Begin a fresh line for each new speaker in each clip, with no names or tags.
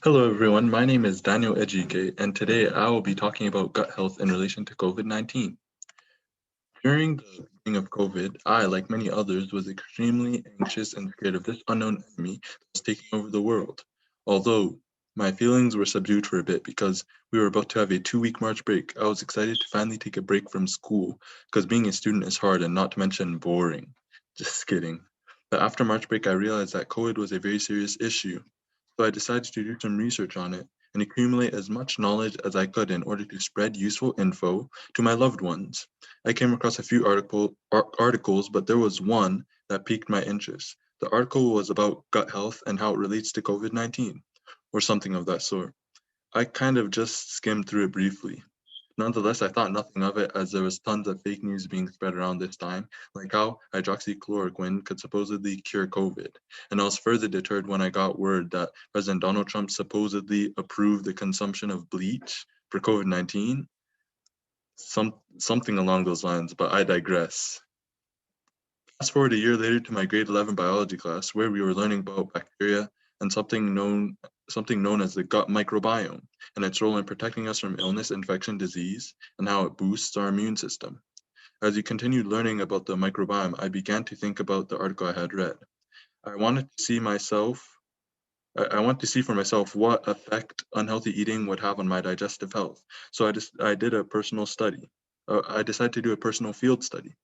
Hello, everyone. My name is Daniel Ejike, and today I will be talking about gut health in relation to COVID-19. During the beginning of COVID, I, like many others, was extremely anxious and scared of this unknown enemy that was taking over the world. Although my feelings were subdued for a bit because we were about to have a 2-week March break, I was excited to finally take a break from school because being a student is hard and not to mention boring. Just kidding. But after March break, I realized that COVID was a very serious issue. So I decided to do some research on it and accumulate as much knowledge as I could in order to spread useful info to my loved ones. I came across a few articles, but there was one that piqued my interest. The article was about gut health and how it relates to COVID-19, or something of that sort. I kind of just skimmed through it briefly. Nonetheless, I thought nothing of it as there was tons of fake news being spread around this time, like how hydroxychloroquine could supposedly cure COVID. And I was further deterred when I got word that President Donald Trump supposedly approved the consumption of bleach for COVID-19, something along those lines, but I digress. Fast forward a year later to my grade 11 biology class, where we were learning about bacteria and something known as the gut microbiome and its role in protecting us from illness, infection, disease, and how it boosts our immune system. As we continued learning about the microbiome, I began to think about the article I had read. I wanted to see myself I want to see for myself what effect unhealthy eating would have on my digestive health. So I did a personal study. I decided to do a personal field study.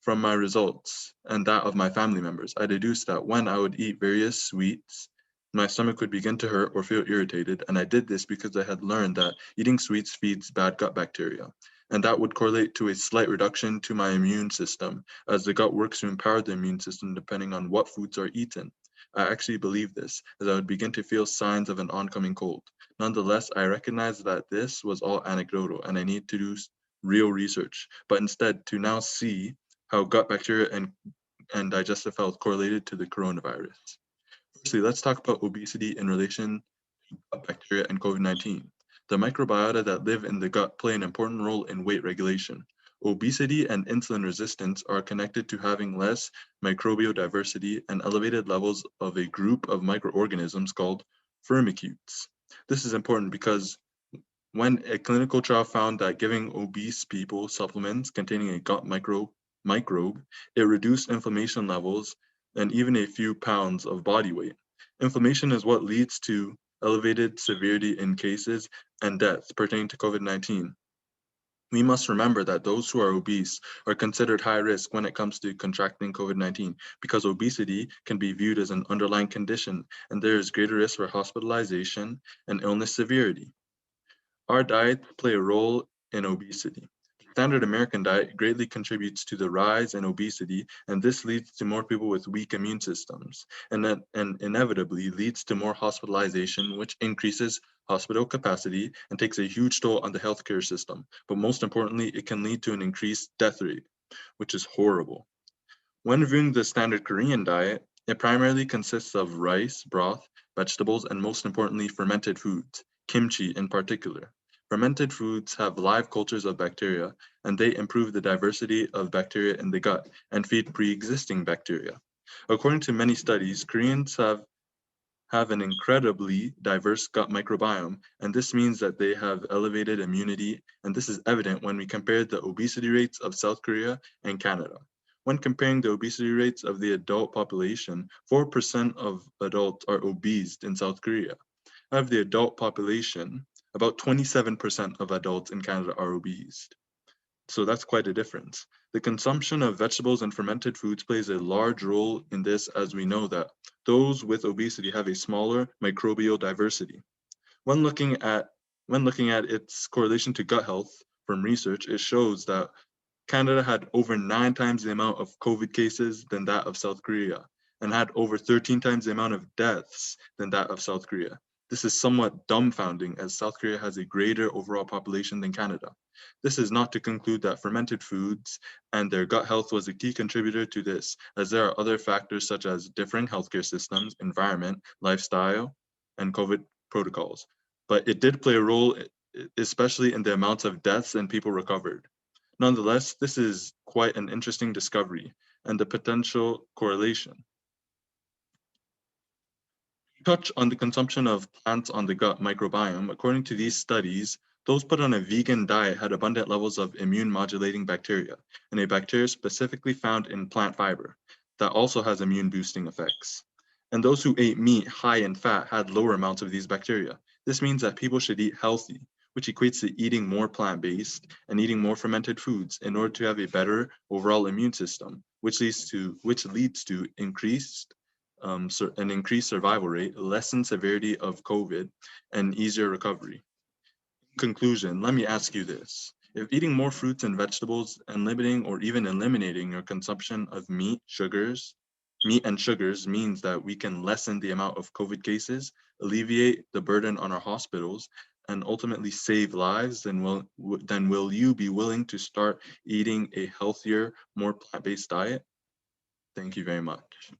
From my results and that of my family members, I deduced that when I would eat various sweets, my stomach would begin to hurt or feel irritated, and I did this because I had learned that eating sweets feeds bad gut bacteria, and that would correlate to a slight reduction to my immune system, as the gut works to empower the immune system depending on what foods are eaten. I actually believed this, as I would begin to feel signs of an oncoming cold. Nonetheless, I recognized that this was all anecdotal, and I need to do real research, but instead to now see how gut bacteria and digestive health correlated to the coronavirus. Firstly, let's talk about obesity in relation to gut bacteria and COVID-19. The microbiota that live in the gut play an important role in weight regulation. Obesity and insulin resistance are connected to having less microbial diversity and elevated levels of a group of microorganisms called firmicutes. This is important because when a clinical trial found that giving obese people supplements containing a gut microbe, it reduced inflammation levels and even a few pounds of body weight. Inflammation is what leads to elevated severity in cases and deaths pertaining to COVID-19. We must remember that those who are obese are considered high risk when it comes to contracting COVID-19 because obesity can be viewed as an underlying condition and there is greater risk for hospitalization and illness severity. Our diets play a role in obesity. The standard American diet greatly contributes to the rise in obesity, and this leads to more people with weak immune systems, and inevitably leads to more hospitalization, which increases hospital capacity and takes a huge toll on the healthcare system. But most importantly, it can lead to an increased death rate, which is horrible. When viewing the standard Korean diet, it primarily consists of rice, broth, vegetables, and most importantly, fermented foods, kimchi in particular. Fermented foods have live cultures of bacteria, and they improve the diversity of bacteria in the gut and feed pre-existing bacteria. According to many studies, Koreans have an incredibly diverse gut microbiome, and this means that they have elevated immunity, and this is evident when we compare the obesity rates of South Korea and Canada. When comparing the obesity rates of the adult population, 4% of adults are obese in South Korea. Out of the adult population, about 27% of adults in Canada are obese. So that's quite a difference. The consumption of vegetables and fermented foods plays a large role in this, as we know that those with obesity have a smaller microbial diversity. When looking at when looking at its correlation to gut health from research, it shows that Canada had over 9 times the amount of COVID cases than that of South Korea, and had over 13 times the amount of deaths than that of South Korea. This is somewhat dumbfounding as South Korea has a greater overall population than Canada. This is not to conclude that fermented foods and their gut health was a key contributor to this, as there are other factors such as differing healthcare systems, environment, lifestyle, and COVID protocols. But it did play a role, especially in the amounts of deaths and people recovered. Nonetheless, this is quite an interesting discovery and the potential correlation. Touch on the consumption of plants on the gut microbiome. According to these studies, those put on a vegan diet had abundant levels of immune modulating bacteria, and a bacteria specifically found in plant fiber that also has immune boosting effects. And those who ate meat high in fat had lower amounts of these bacteria. This means that people should eat healthy, which equates to eating more plant based and eating more fermented foods in order to have a better overall immune system, which leads to an increased survival rate, lessened severity of COVID, and easier recovery. In conclusion, let me ask you this. If eating more fruits and vegetables and limiting or even eliminating your consumption of meat and sugars means that we can lessen the amount of COVID cases, alleviate the burden on our hospitals, and ultimately save lives, then will you be willing to start eating a healthier, more plant-based diet? Thank you very much.